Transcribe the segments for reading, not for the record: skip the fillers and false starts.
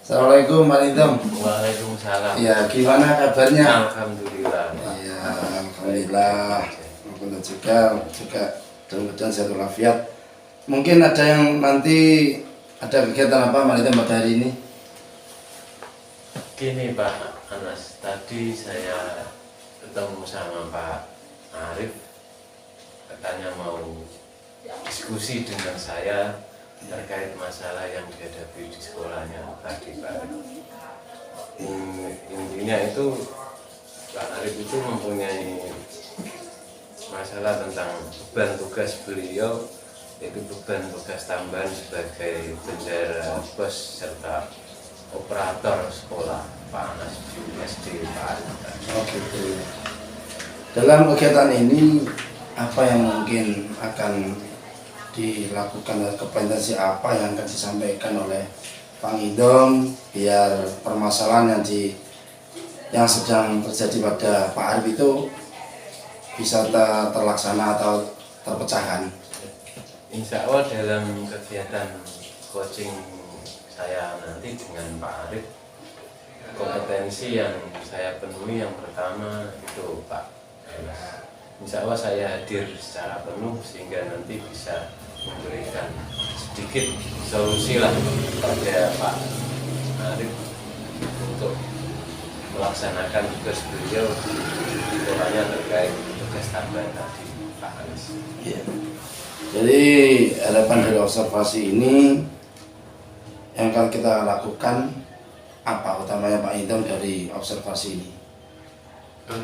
Assalamualaikum Pak Nidom. Waalaikumsalam. Ya, gimana kabarnya? Alhamdulillah. Ya, alhamdulillah. Alhamdulillah juga dalam keadaan sehat walafiat. Mungkin ada yang nanti ada kegiatan apa Pak Nidom pada hari ini? Gini Pak Anas, tadi saya ketemu sama Pak Arif, katanya mau diskusi dengan saya terkait masalah yang dihadapi di sekolahnya tadi Pak Arif. Intinya itu Pak Arif itu mempunyai masalah tentang beban tugas beliau, yaitu beban tugas tambahan sebagai bendahara bos serta operator sekolah Pak Anas di SD Pak Arif. Oh gitu. Dalam kegiatan ini apa yang mungkin akan dilakukan dan kompetensi apa yang akan disampaikan oleh Pak Nidom biar permasalahan yang sedang terjadi pada Pak Arif itu bisa terlaksana atau terpecahkan. Insya Allah dalam kegiatan coaching saya nanti dengan Pak Arif, kompetensi yang saya penuhi yang pertama itu Pak, insya Allah saya hadir secara penuh sehingga nanti bisa memberikan sedikit solusi lah pada Pak Arif untuk melaksanakan tugas beliau di sekolahnya terkait tugas tambahan tadi Pak Anas. Ya. Jadi harapan dari observasi ini yang akan kita lakukan apa utamanya Pak Nidom dari observasi ini?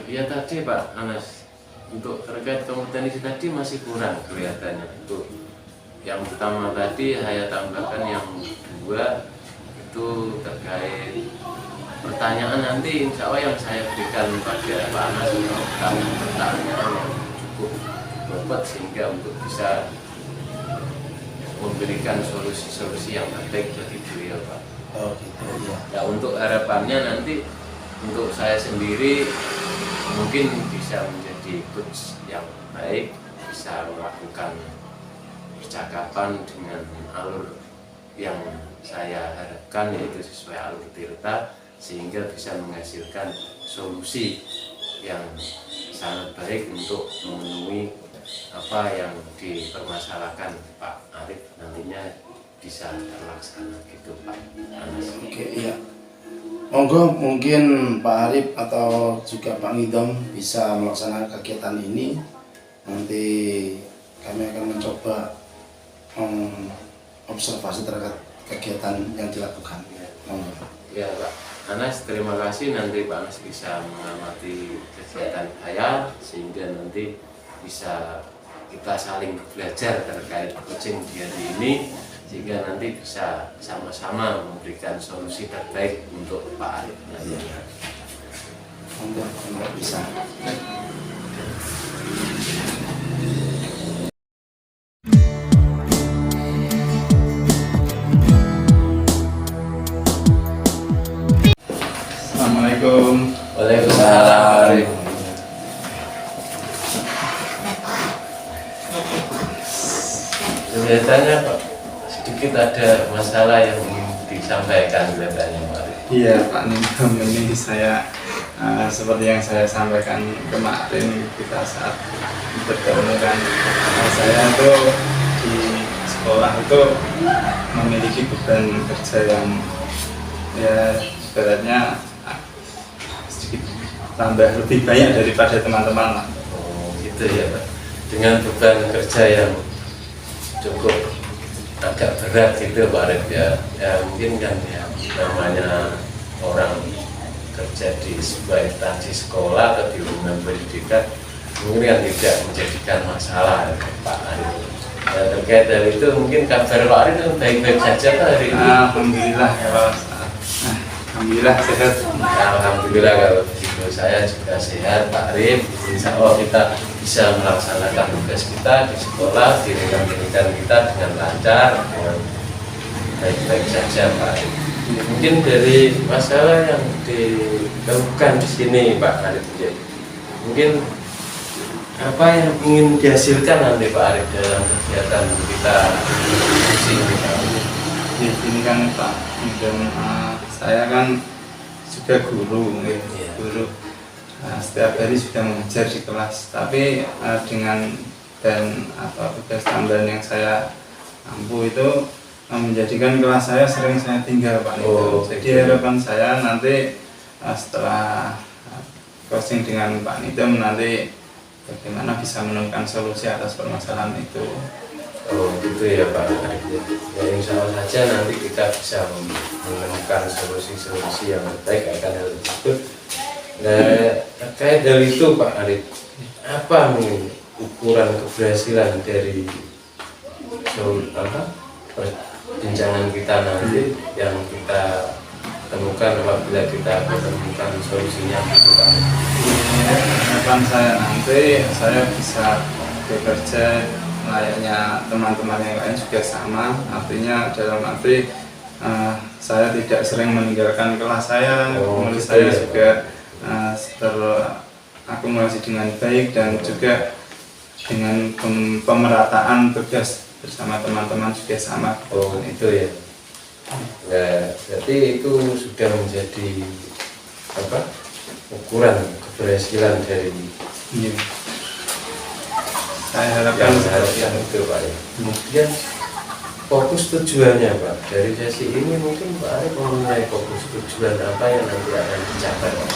Ya tadi Pak Anas, untuk terkait kompetensi tadi masih kurang kelihatannya. Untuk yang pertama tadi saya tambahkan, yang kedua itu terkait pertanyaan nanti insya Allah yang saya berikan pada Pak Anas untuk kami pertanyaan yang cukup bobot sehingga untuk bisa memberikan solusi-solusi yang terbaik bagi beliau Pak. Oh gitu ya. Ya untuk harapannya nanti untuk saya sendiri mungkin bisa menjadi coach yang baik, bisa melakukan percakapan dengan alur yang saya harapkan, yaitu sesuai alur Tirta, sehingga bisa menghasilkan solusi yang sangat baik untuk memenuhi apa yang dipermasalahkan Pak Arif nantinya bisa terlaksana gitu Pak Anas. Oke iya. Monggo mungkin Pak Arif atau juga Pak Nidom bisa melaksanakan kegiatan ini. Nanti kami akan mencoba observasi terhadap kegiatan yang dilakukan. Monggo. Ya Pak Anas, terima kasih. Nanti Pak Anas bisa mengamati kegiatan saya sehingga nanti bisa kita saling belajar terkait coaching di hari ini, sehingga nanti bisa sama-sama memberikan solusi terbaik untuk Pak Arif. Ya. Monggo bisa. Assalamualaikum. Waalaikumsalam Arif. Kelihatannya Pak, sedikit ada masalah yang ingin disampaikan kelihatannya Pak Arif. Iya Pak Nidom, ini saya seperti yang saya sampaikan kemarin kita saat bertemu kan, saya tuh di sekolah itu memiliki beban kerja yang ya ibaratnya sedikit tambah lebih banyak daripada teman-teman lah. Oh gitu ya Pak. Dengan beban kerja yang cukup agak berat gitu Pak Arif ya. Ya mungkin kan ya namanya orang kerja di sebuah instansi sekolah atau di lingkungan pendidikan mungkin kan tidak menjadikan masalah Pak Arif. Ya, terkait dari itu mungkin kabar Pak Arif itu baik-baik saja Pak hari ini. Alhamdulillah ya Pak. Alhamdulillah sehat. Alhamdulillah kalau begitu, saya juga sehat Pak Arif. Insya Allah kita bisa melaksanakan tugas kita di sekolah, di rekan-rekan kita dengan lancar, dengan baik-baik saja Pak Arif. Mungkin dari masalah yang ditemukan di sini Pak Arif, mungkin apa yang ingin dihasilkan nanti Pak Arif dalam kegiatan kita di sini? Ini kan Pak Nidom, saya kan juga guru, Iya. guru. Nah, setiap hari sudah mengajar di kelas, tapi dengan dan tugas tambahan yang saya mampu itu menjadikan kelas saya sering saya tinggal Pak Nidom. Jadi gitu. harapan saya nanti setelah coaching dengan Pak Nidom nanti bagaimana bisa menemukan solusi atas permasalahan itu. Oh gitu ya Pak Arif ya. Ya insya Allah saja nanti kita bisa menemukan solusi-solusi yang terbaik akan hal tersebut. Nah terkait dari itu Pak Arif, apa nih ukuran keberhasilan dari perbincangan kita nanti yang kita temukan apabila kita menemukan solusinya gitu Pak Arif? Harapan saya nanti saya bisa bekerja layaknya teman-teman yang lain juga sama, artinya dalam arti saya tidak sering meninggalkan kelas saya, Gitu saya ya, juga terakumulasi dengan baik dan juga dengan pemerataan tugas bersama teman-teman juga sama. Oh itu ya. Nah, berarti itu sudah menjadi ukuran keberhasilan dari Iya. Saya harapkan yang harusnya itu Pak ya. Kemudian fokus tujuannya Pak dari sesi ini mungkin Pak Arif mempunyai fokus tujuan apa yang nanti akan dicapai Pak?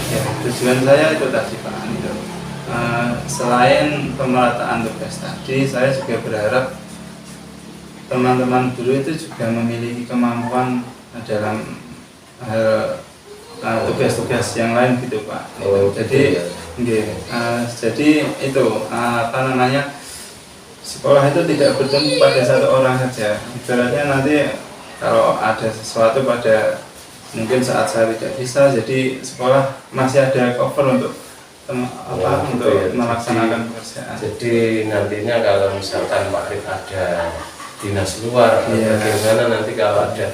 Ya, tujuan saya itu tadi Pak Anido. Selain pemerataan tugas tadi, saya juga berharap teman-teman guru itu juga memiliki kemampuan dalam tugas-tugas yang lain gitu Pak. Oh, jadi, gitu ya. Jadi itu sekolah itu tidak bertumpu pada satu orang saja. Ibaratnya nanti kalau ada sesuatu pada mungkin saat saya tidak bisa, jadi sekolah masih ada cover untuk Gitu ya. melaksanakan pekerjaan. Jadi nantinya kalau misalkan Pak Arif ada dinas luar atau Iya. bagaimana nanti kalau ada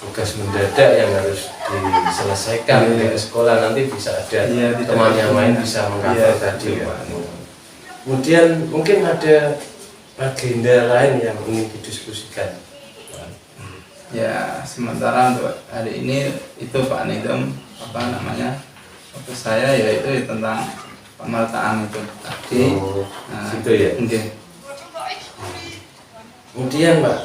tugas mendadak yang harus diselesaikan Iya. di sekolah nanti bisa ada Iya, tidak teman yang lain ada. bisa mengcover Iya, tadi betul, ya. Pak. Kemudian mungkin ada agenda lain yang ingin didiskusikan. Ya, sementara untuk hari ini itu Pak Nidom fokus saya yaitu tentang pemerataan itu tadi. Oh, gitu ya. Oke. Kemudian Pak,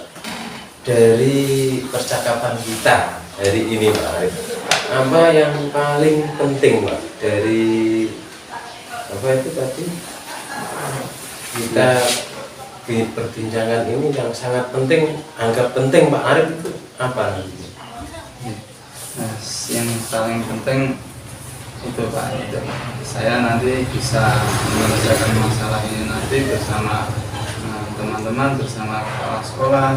dari percakapan kita hari ini Pak Arif, apa yang paling penting Pak dari apa itu tadi kita di perbincangan ini yang sangat penting, anggap penting Pak Arif itu apa nanti? Nah, yang paling penting itu Pak, itu saya nanti bisa menyelesaikan masalah ini nanti bersama teman-teman, bersama kepala sekolah,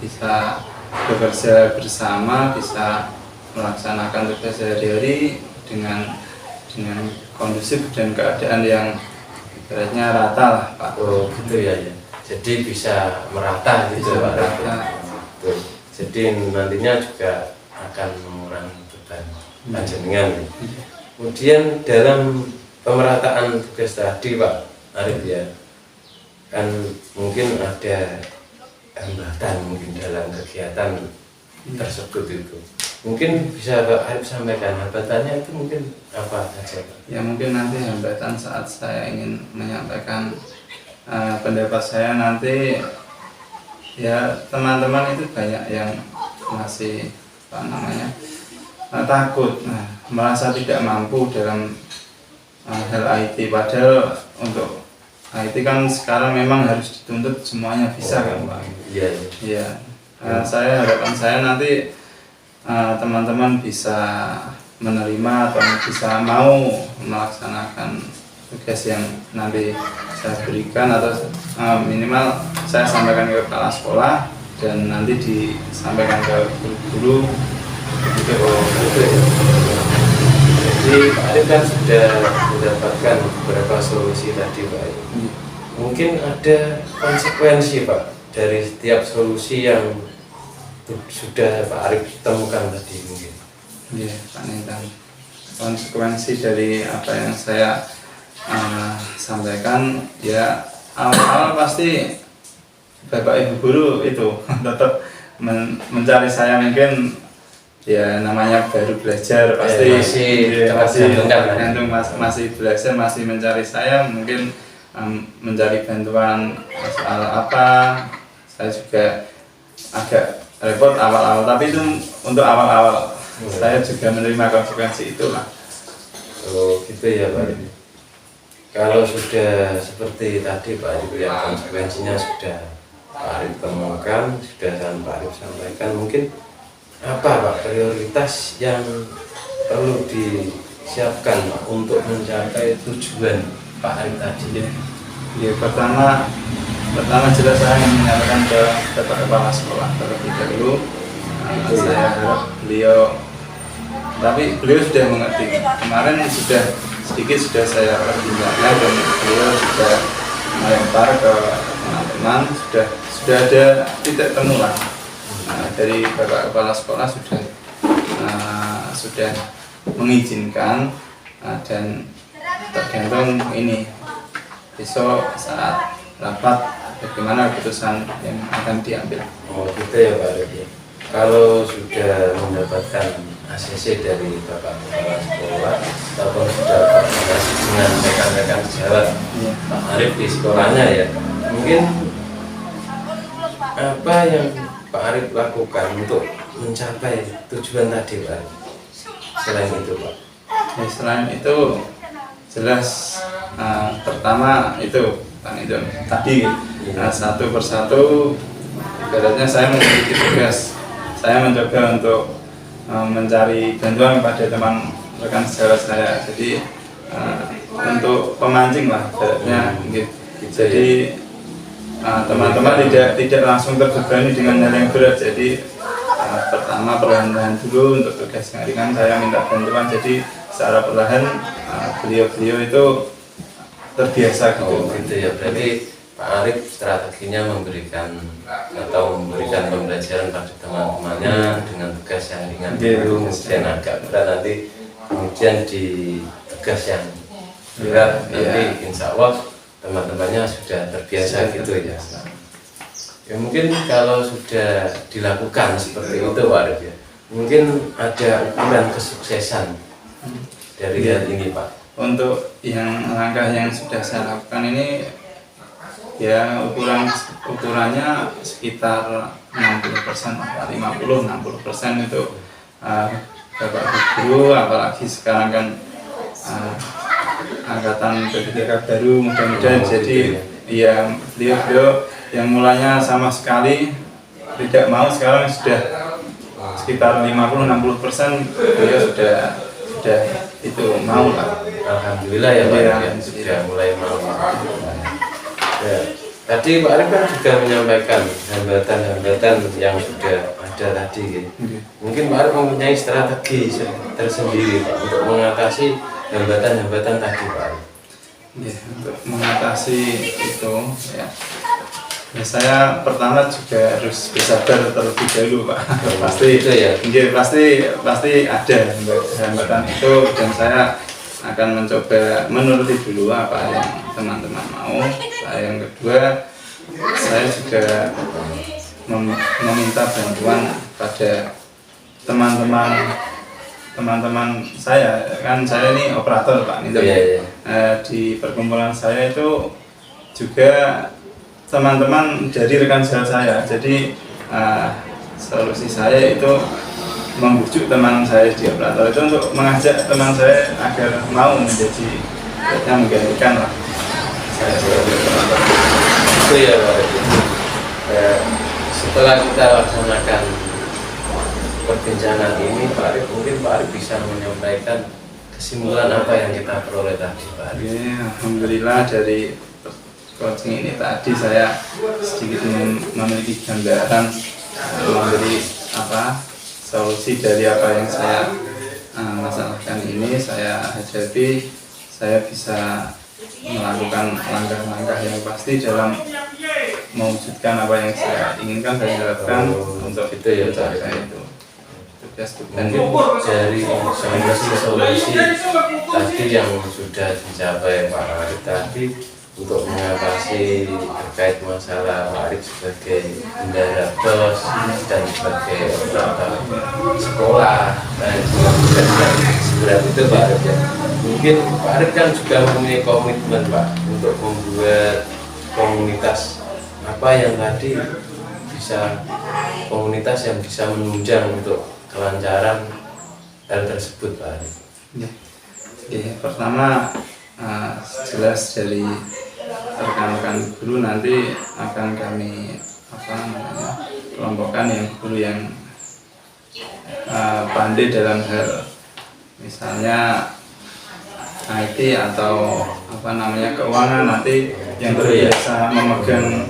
bisa bekerja bersama, bisa melaksanakan tugas sehari-hari dengan kondusif dan keadaan yang ibaratnya rata lah Pak. Oh gitu ya, ya. Jadi bisa merata gitu Bisa Pak Arif. merata. Betul. Jadi nantinya juga akan mengurangi beban panjenengan. Kemudian dalam pemerataan tugas tadi Pak Arif ya, kan mungkin ada hambatan mungkin dalam kegiatan tersebut itu. Mungkin bisa Pak Arif sampaikan hambatannya itu mungkin apa saja Pak? Ya mungkin nanti hambatan saat saya ingin menyampaikan pendapat saya nanti, ya teman-teman itu banyak yang masih takut, merasa tidak mampu dalam hal IT, padahal untuk IT kan sekarang memang harus dituntut semuanya bisa kan Pak. Iya. Iya. Harapan saya nanti teman-teman bisa menerima atau bisa mau melaksanakan tugas yang nanti saya berikan, atau minimal saya sampaikan ke kepala sekolah dan nanti disampaikan ke guru-guru. Jadi Pak Arif kan sudah mendapatkan beberapa solusi tadi Pak Arif. Mungkin ada konsekuensi Pak dari setiap solusi yang sudah Pak Arif temukan tadi mungkin. Iya Pak Nintang. Konsekuensi dari apa yang saya sampaikan, ya awal-awal pasti Bapak Ibu guru itu tetap mencari saya mungkin ya namanya baru belajar pasti masih tergantung masih belajar, masih mencari saya mungkin mencari bantuan soal apa. Saya juga agak repot awal-awal, tapi itu untuk awal-awal saya juga menerima konsekuensi itulah. Oh gitu ya Pak Arif. Kalau sudah seperti tadi Pak Arif yang konsekuensinya sudah Pak Arif temukan, sudah Pak Arif sampaikan, mungkin apa Pak prioritas yang perlu disiapkan Pak untuk mencapai tujuan Pak Arif tadi? Ya, pertama jelas saya ingin menyampaikan ke Bapak Kepala Sekolah terlebih dahulu. Saya harap beliau sudah mengerti. Kemarin sudah saya pertimbangkan dan beliau sudah melempar ke teman-teman, sudah ada titik temu lah. Dari Bapak Kepala Sekolah sudah mengizinkan, dan tergantung ini besok saat rapat bagaimana keputusan yang akan diambil. Oh gitu ya Pak Arif. Kalau sudah mendapatkan ACC dari Bapak Kepala Sekolah ataupun sudah koordinasi dengan rekan-rekan sejawat Pak Arif di sekolahnya ya, mungkin apa yang Pak Arif lakukan untuk mencapai tujuan tadi Pak Arif? Selain itu Pak? Ya, selain itu jelas pertama itu tadi satu persatu ibaratnya saya memiliki tugas, saya mencoba untuk mencari bantuan kepada teman rekan sejawat saya, jadi untuk pemancing lah ibaratnya gitu. Jadi teman-teman tidak langsung terbebani dengan hal yang berat, jadi pertama perlahan-lahan dulu untuk tugas yang ringan saya minta bantuan, jadi secara perlahan beliau itu terbiasa gitu. Oh gitu ya, berarti Pak Arif strateginya memberikan pembelajaran pada teman-temannya dengan tugas yang ringan dulu, kemudian agak berat nanti, kemudian di tugas yang berat nanti insya Allah teman-temannya sudah terbiasa gitu ya. Ya mungkin kalau sudah dilakukan seperti itu Pak Arif ya, mungkin ada ukuran kesuksesan dari hal ini Pak. Untuk yang langkah yang sudah saya lakukan ini ya ukurannya sekitar 60%, 50-60% itu Bapak Guru, apalagi sekarang kan angkatan PPDK baru mudah-mudahan, jadi ya beliau yang mulanya sama sekali tidak mau, sekarang sudah sekitar 50-60% beliau sudah itu mau lah. Alhamdulillah ya Pak Arif ya, sudah mulai mau. Ya, tadi Pak Arif kan juga menyampaikan hambatan-hambatan yang sudah ada tadi gitu. Mungkin Pak Arif mempunyai strategi tersendiri Pak untuk mengatasi hambatan-hambatan tadi Pak Arif. Ya, untuk mengatasi itu ya saya pertama juga harus bersabar terlebih dahulu Pak. Pasti itu ya. Pasti ada hambatan itu, dan saya akan mencoba menuruti dulu apa yang teman-teman mau. Yang kedua, saya juga meminta bantuan pada teman-teman saya, kan saya ini operator Pak. Di perkumpulan saya itu juga teman-teman dari rekan sejawat saya, jadi solusi saya itu membujuk teman saya di operator itu untuk mengajak teman saya agar mau menjadi yang menggantikan lah saya sebagai operator. Itu ya Pak. Setelah kita laksanakan perbincangan ini Pak Arif, mungkin Pak Arif bisa menyampaikan kesimpulan apa yang kita peroleh tadi Pak Arif. Alhamdulillah dari coaching ini tadi saya sedikit memiliki gambaran, memberi solusi dari apa yang saya masalahkan ini saya hadapi. Saya bisa melakukan langkah-langkah yang pasti dalam mewujudkan apa yang saya inginkan dan harapkan untuk itu ya saya itu. Dan dari solusi tadi yang sudah dicapai Pak Arif tadi, untuk mengatasi terkait masalah Pak Arif sebagai bendahara BOS dan sebagai operator sekolah dan juga seberat itu Pak Arif ya. Mungkin Pak Arif kan juga mempunyai komitmen Pak untuk membuat komunitas apa yang tadi bisa komunitas yang bisa menunjang untuk kelancaran hal tersebut Pak Arif. Ya. Oke, pertama jelas dari rekan-rekan guru nanti akan kami kelompokkan yang guru yang pandai dalam hal misalnya IT atau keuangan, nanti yang terbiasa memegang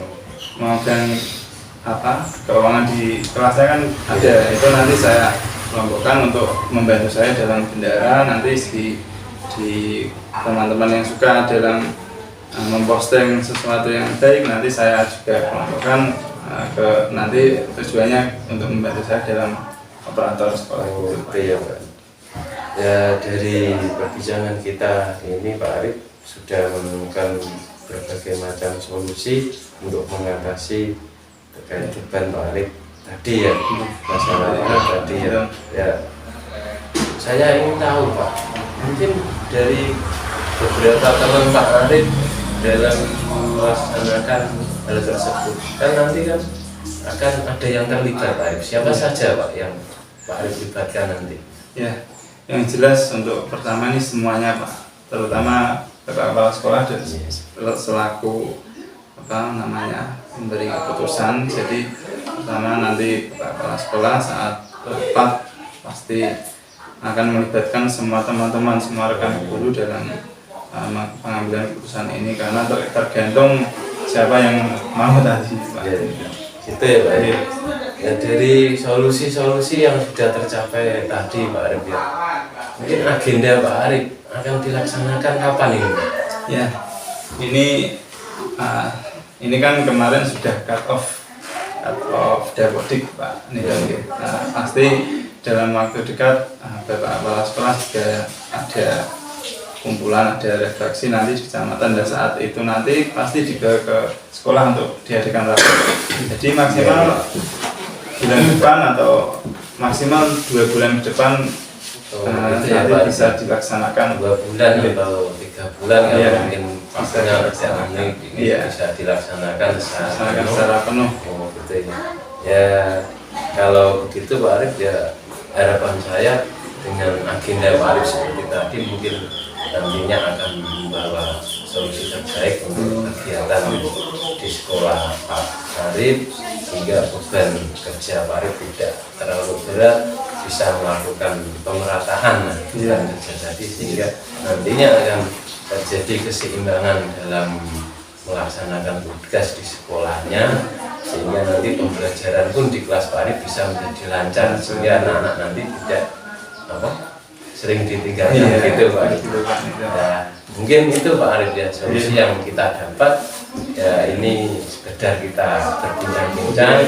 keuangan di kelasnya kan ada, itu nanti saya kelompokkan untuk membantu saya dalam bendahara. Nanti di teman-teman yang suka dalam memposting sesuatu yang baik, nanti saya juga kelompokkan nanti tujuannya untuk membantu saya dalam operator sekolah. Oke ya Pak. Ya, dari perbincangan kita ini Pak Arif sudah menemukan berbagai macam solusi untuk mengatasi terkait beban Pak Arif tadi ya, masalahnya tadi ya. Ya, saya ingin tahu Pak, mungkin dari beberapa teman Pak Arif dalam melaksanakan hal tersebut, kan nanti kan akan ada yang terlibat Pak Arif. Siapa saja Pak yang Pak Arif libatkan nanti? Ya, yang jelas untuk pertama ini semuanya Pak, terutama kepala sekolah dan selaku memberi keputusan. Jadi pertama nanti kepala sekolah saat tepat pasti akan melibatkan semua teman-teman, semua rekan guru dalam pengambilan keputusan ini, karena tergantung siapa yang mau tadi Pak. Ya, gitu ya Pak. Ya, dari solusi-solusi yang sudah tercapai tadi Pak Arif ya, mungkin agenda Pak Arif akan dilaksanakan kapan ini? Ya, ini kan kemarin sudah cut off Dapodik Pak. Pasti dalam waktu dekat Bapak Kepala Sekolah juga ada kumpulan, ada redaksi nanti di kecamatan, dan saat itu nanti pasti dibawa ke sekolah untuk diadakan rapat. Jadi maksimal bulan depan atau maksimal 2 bulan ke depan nanti bisa dilaksanakan. 2 bulan atau 3 bulan ya, mungkin pastinya rencana ini bisa dilaksanakan secara penuh. Oh, gitu ya. Ya, kalau begitu Pak Arif ya, harapan saya dengan agenda Pak Arif seperti tadi mungkin nantinya akan membawa solusi terbaik untuk kegiatan di sekolah Pak Arif, sehingga beban kerja Pak Arif tidak terlalu berat, bisa melakukan pemerataan dan kerja tadi, sehingga nantinya akan terjadi keseimbangan dalam melaksanakan tugas di sekolahnya, sehingga nanti pembelajaran pun di kelas Pak Arif bisa menjadi lancar, sehingga anak-anak nanti tidak sering ditinggalkan gitu Pak Arif. Nah, mungkin itu Pak Arif ya solusi yang kita dapat ya, ini sekedar kita berbincang-bincang,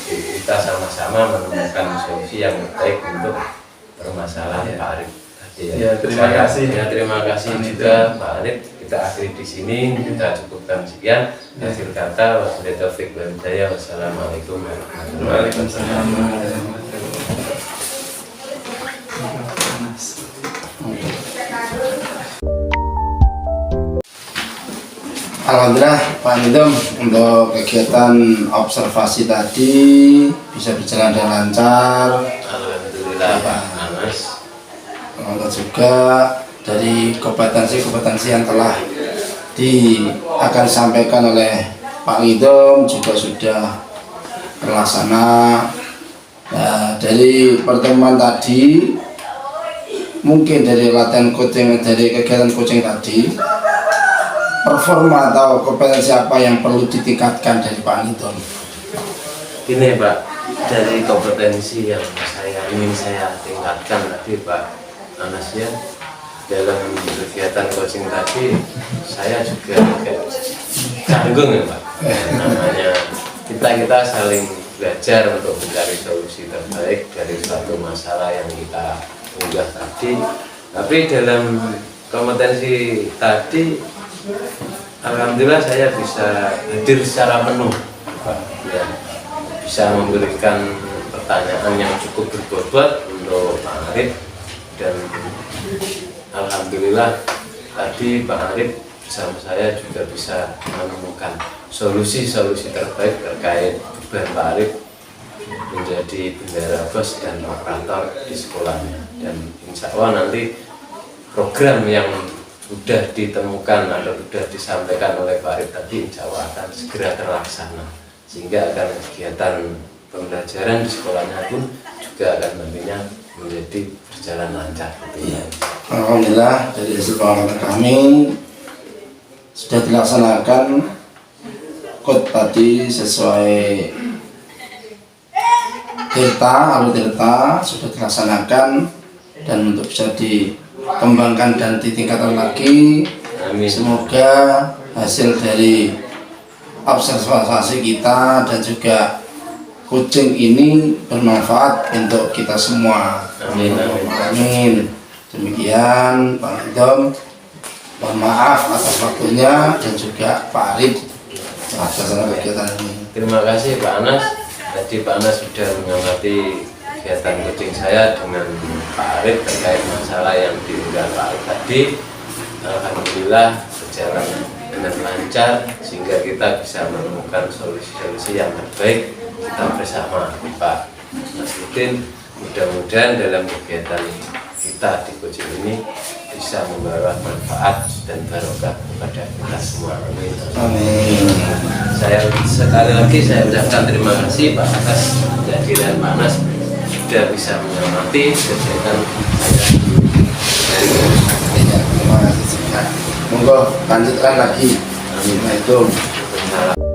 kita sama-sama menemukan solusi yang baik untuk permasalahan Pak Arif tadi ya. Terima kasih. Ya, terima kasih juga Pak Arif. Kita akhiri di sini, kita cukupkan sekian. Akhir kata, wabillahi taufiq wal hidayah. Wassalamualaikum warahmatullahi wabarakatuh. Alhamdulillah Pak Nidom, untuk kegiatan observasi tadi bisa berjalan dengan lancar. Alhamdulillah Pak Anas. Alhamdulillah juga dari kompetensi yang telah akan disampaikan oleh Pak Nidom juga sudah terlaksana. Nah, dari pertemuan tadi, mungkin dari latihan coaching, dari kegiatan coaching tadi, performa atau kompetensi apa yang perlu ditingkatkan dari Pak Nidom? Ini Pak, dari kompetensi yang ingin saya tingkatkan tadi Pak Anas ya, dalam kegiatan coaching tadi saya juga canggung ya Pak. Namanya kita saling belajar untuk mencari solusi terbaik dari suatu masalah yang kita unggah tadi. Tapi dalam kompetensi tadi Alhamdulillah saya bisa hadir secara penuh, Pak. Ya, bisa memberikan pertanyaan yang cukup berbobot untuk Pak Arif, dan alhamdulillah tadi Pak Arif bersama saya juga bisa menemukan solusi-solusi terbaik terkait beban Pak Arif menjadi bendera bos dan operator di sekolahnya. Dan insya Allah nanti program yang sudah ditemukan atau sudah disampaikan oleh Pak Arif tadi insya Allah akan segera terlaksana, sehingga akan kegiatan pembelajaran di sekolahnya pun juga akan nantinya menjadi berjalan lancar. Iya. Alhamdulillah dari hasil pengamatan kami sudah dilaksanakan kode tadi sesuai alur delta sudah dilaksanakan, dan untuk bisa dikembangkan dan ditingkatkan lagi. Amin. Semoga hasil dari observasi kita dan juga coaching ini bermanfaat untuk kita semua. Amin, amin. Amin. Demikian Pak Idom, mohon maaf atas waktunya, dan juga Pak Arif atas kegiatan ini. Terima kasih Pak Anas. Tadi Pak Anas sudah mengamati kegiatan coaching saya dengan Pak Arif terkait masalah yang diunggah Pak Arif tadi. Alhamdulillah berjalan dengan lancar, sehingga kita bisa menemukan solusi-solusi yang terbaik kita bersama Pak Nasruddin. Mudah-mudahan dalam kegiatan kita di coaching ini bisa membawa manfaat dan barokah kepada kita semua. Amin. Amin. Saya sekali lagi saya ucapkan terima kasih Pak atas kehadiran Pak Anas, sudah bisa mengamati kegiatan saya. Ya, terima kasih. Monggo lanjutkan lagi. Amin. Assalamualaikum. Waalaikumsalam.